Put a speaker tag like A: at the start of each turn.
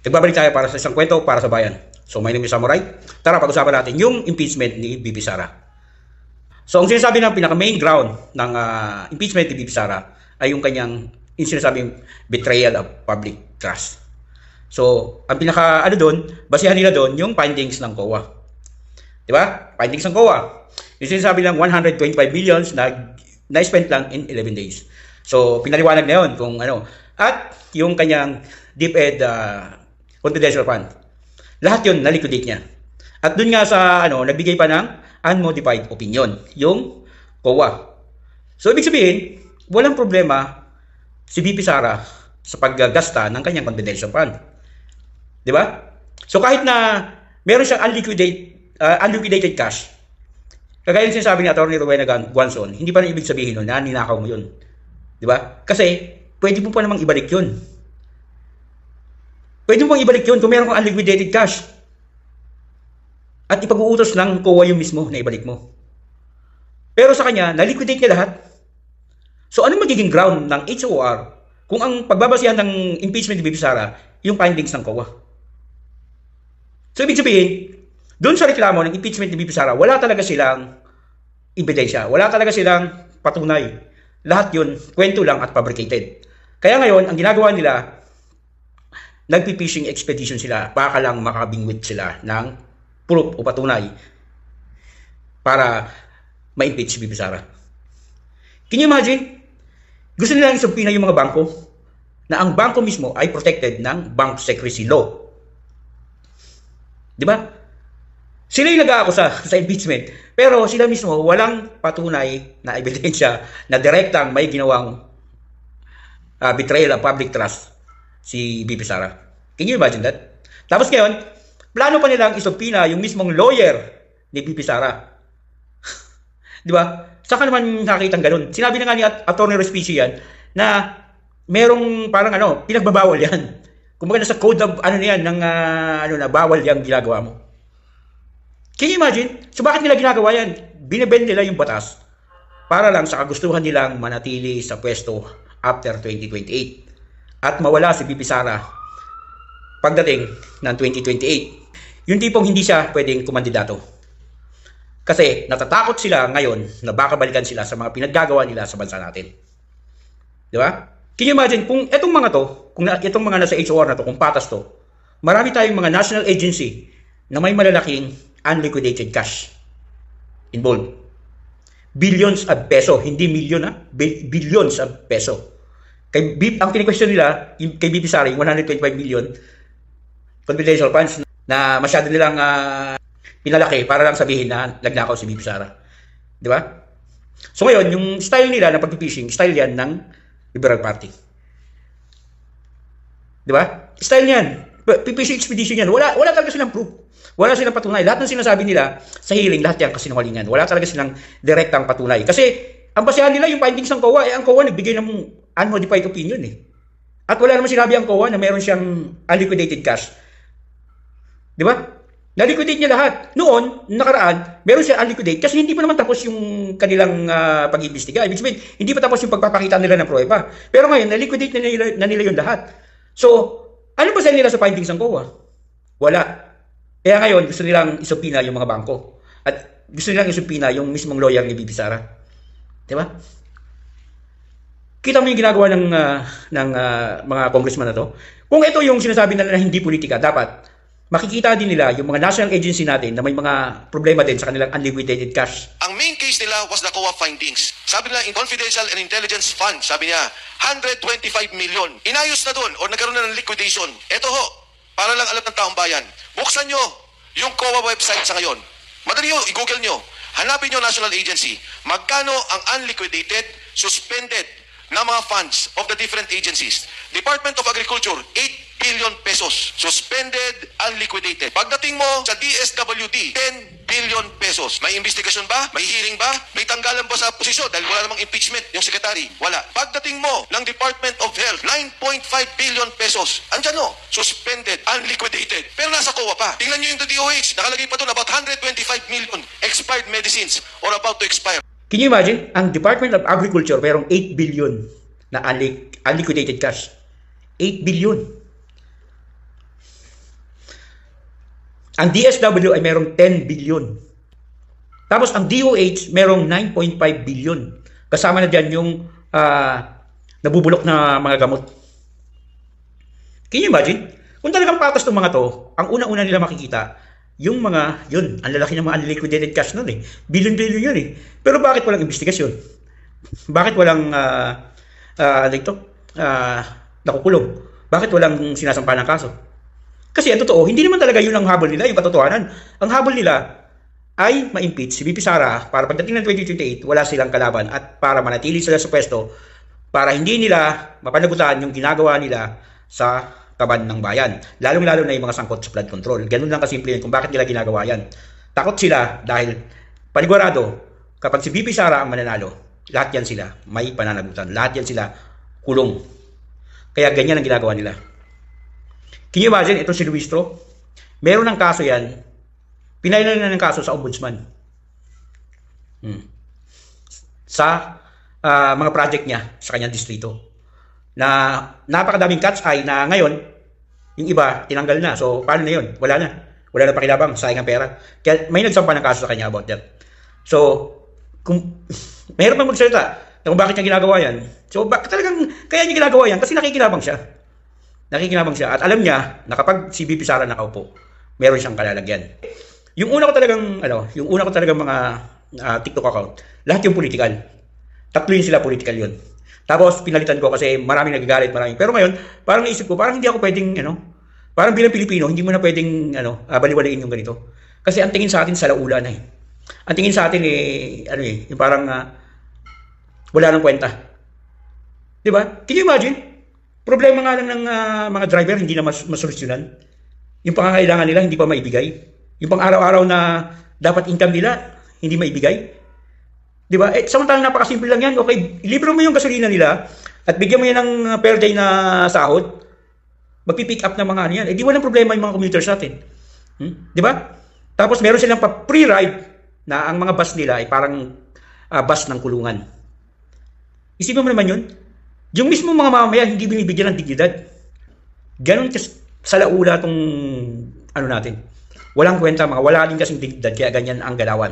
A: Nagbabalik tayo para sa isang kwento para sa bayan. So my name is Samurai. Tara pag-usapan natin yung impeachment ni BP Sara. So ang sinasabi ng pinaka-main ground ng impeachment ni BP Sara ay yung kanyang sinasabing betrayal of public trust. So ang pinaka doon, basihan nila doon yung findings ng COA. 'Di ba? Findings ng COA. Yung sinasabi lang 125 billions na spent lang in 11 days. So pinaliwanag na 'yon kung ano. At yung kanyang DepEd confidential fund. Lahat 'yon na-liquidate niya. At doon nga sa nagbigay pa ng unmodified opinion, yung COA. So ibig sabihin, walang problema si BP Sara sa paggasta ng kanyang confidential fund. 'Di ba? So kahit na meron siyang unliquidated cash, kagaya ng sinasabi ni Atty. Rowena Guanzon, hindi pa rin ibig sabihin nun na ninakaw mo 'yun. 'Di ba? Kasi pwede mo pa namang ibalik 'yun. Pwede mo pang ibalik 'yun kung meron kang unliquidated cash. At ipag-uutos ng COA yung mismo na ibalik mo. Pero sa kanya, na-liquidate niya lahat. So ano magiging ground ng HOR kung ang pagbabasihan ng impeachment ni BP Sara yung findings ng COA? So ibig sabihin, doon sa reklamo ng impeachment ni BP Sara, wala talaga silang ebidensya, wala talaga silang patunay. Lahat yun, kwento lang at fabricated. Kaya ngayon, ang ginagawa nila, nagpi-fishing expedition sila, baka lang makabingwit sila ng proof o patunay para ma-impeach si BP Sara. Can you imagine? Gusto nilang isubpina yung mga bangko na ang bangko mismo ay protected ng bank secrecy law. Di ba? Sila yung nag-aakusa sa impeachment, pero sila mismo walang patunay na ebidensya na direktang may ginawang betrayal of public trust si BP Sara. Can you imagine that? Tapos ngayon, plano pa nilang isubpina yung mismong lawyer ni BP Sara. Di ba? Saka naman nakitang ganun. Sinabi na nga ni Atty. Respicio yan na merong parang pinagbabawal yan. Kumbaga nasa code of na bawal yang ginagawa mo. Can you imagine? So bakit nila ginagawa yan? Binibend nila yung batas para lang sa kagustuhan nilang manatili sa pwesto after 2028 at mawala si BP Sara pagdating ng 2028. Yung tipong hindi siya pwedeng kumandidato. Kasi natatakot sila ngayon na baka balikan sila sa mga pinaggagawa nila sa bansa natin. Di ba? Can you imagine kung itong mga to, kung itong mga nasa HOR na to, kung patas to, marami tayong mga national agency na may malalaking unliquidated cash involved. Billions of peso, hindi milyon billions of peso. Ang kini-question nila, kay BP Sara, yung 125 million confidential funds na masyado nilang pinalaki para lang sabihin na nagnakaw si BP Sara. Di ba? So ngayon, yung style nila na pag-fishing, style yan ng Liberal Party. Di ba? Style niyan. Fishing expedition yan. Wala talaga silang proof. Wala silang patunay. Lahat ng sinasabi nila sa hearing, lahat yan kasinungalingan. Wala talaga silang direktang patunay. Kasi ang basehan nila yung findings ng COA, ang COA nagbigay ng unmodified opinion eh. At wala naman sinabi ang COA na meron siyang unliquidated cash. Di ba? Na-liquidate niya lahat. Noon, nakaraan, meron siya unliquidate kasi hindi pa naman tapos yung kanilang pag-iimbestiga. Ibig sabihin, hindi pa tapos yung pagpapakita nila ng pruweba. Pero ngayon, na-liquidate na nila yung lahat. So, ano ba sa nila sa findings ng COA? Wala. Kaya ngayon, gusto nilang isupina yung mga bangko. At gusto nilang isupina yung mismong lawyer ni BP Sara. Di ba? Kita mo yung ginagawa ng mga congressman na to. Kung ito yung sinasabi na hindi politika, dapat makikita din nila yung mga national agency natin na may mga problema din sa kanilang unliquidated cash.
B: Ang main case nila was the COA findings. Sabi nila, in confidential and intelligence fund, sabi niya, 125 million. Inayos na doon o nagkaroon na ng liquidation. Ito ho, para lang alam ng taong bayan. Buksan nyo yung COA website sa ngayon. Madali nyo, i-google nyo. Hanapin nyo national agency. Magkano ang unliquidated, suspended na mga funds of the different agencies. Department of Agriculture, 8 billion pesos. Suspended, unliquidated. Pagdating mo sa DSWD, 10 billion pesos. May investigasyon ba? May hearing ba? May tanggalan ba sa posisyon? Dahil wala namang impeachment yung secretary. Wala. Pagdating mo ng Department of Health, 9.5 billion pesos. Andyan no? Suspended, unliquidated. Pero nasa COA pa. Tingnan nyo yung DOH. Nakalagay pa doon about 125 million expired medicines or about to expire.
A: Can you imagine? Ang Department of Agriculture, merong 8 billion na unliquidated cash. 8 billion. Ang DSW ay merong 10 billion. Tapos ang DOH merong 9.5 billion. Kasama na dyan yung nabubulok na mga gamot. Can you imagine? Kung talagang patas ng mga to, ang una-una nila makikita, yung mga, yun, ang lalaki ng mga unliquidated cash nun eh. Billion-billion yun eh. Pero bakit walang investigasyon? Bakit walang, nakukulong? Bakit walang sinasampa ng kaso? Kasi ang totoo, hindi naman talaga yun ang habol nila, yung katotohanan. Ang habol nila ay ma-impeach si VP Sara para pagdating ng 2028, wala silang kalaban at para manatili sila sa pwesto para hindi nila mapanagutan yung ginagawa nila sa kaban ng bayan. Lalong-lalo na yung mga sangkot sa flood control. Ganun lang kasimple yun kung bakit nila ginagawa yan. Takot sila dahil panigurado, kapag si VP Sara ang mananalo, lahat yan sila may pananagutan. Lahat yan sila kulong. Kaya ganyan ang ginagawa nila. Can you imagine, ito si Luistro? Meron ng kaso yan, pinailan na ng kaso sa ombudsman. Sa mga project niya sa kanyang distrito. Na napakadaming catch eye na ngayon, yung iba, tinanggal na. So, paano na yun? Wala na. Wala na pakilabang, sayang ang pera. Kaya may nagsampa ng kaso sa kanya about that. So, kung mayroon pang magsalita na kung bakit niya ginagawa yan. So, bakit talagang kaya niya ginagawa yan? Kasi nakikilabang siya. Nakikilabang siya. At alam niya na kapag si VP Sara nakaupo, meron siyang kalalagyan. Yung una ko talagang mga TikTok account, lahat yung political. Tatlo yun sila, political yun. Tapos pinalitan ko kasi maraming nagagalit, maraming. Pero ngayon, parang naisip ko, parang hindi ako pwedeng, parang bilang Pilipino, hindi mo na pwedeng, baliwalain yung ganito. Kasi ang tingin sa atin sa laula na eh. Ang tingin sa atin yung parang wala nang kwenta. Di ba? Can you imagine? Problema nga lang ng mga driver, hindi na masolusyonan. Yung pangangailangan nila, hindi pa maibigay. Yung pang araw-araw na dapat income nila, hindi maibigay. Di ba? Samantalang napakasimple lang yan. Okay, ilibre mo yung gasolina nila at bigyan mo yan ng per day na sahod. Magpipick up ng mga ano yan. Di walang problema yung mga commuters natin. Di ba? Tapos meron silang pa-free ride na ang mga bus nila ay parang bus ng kulungan. Isipin mo naman yun. Yung mismo mga mamamayan hindi binibigyan ng dignidad. Ganon sa laula tong natin. Walang kwenta, wala din kasing dignidad kaya ganyan ang galawan.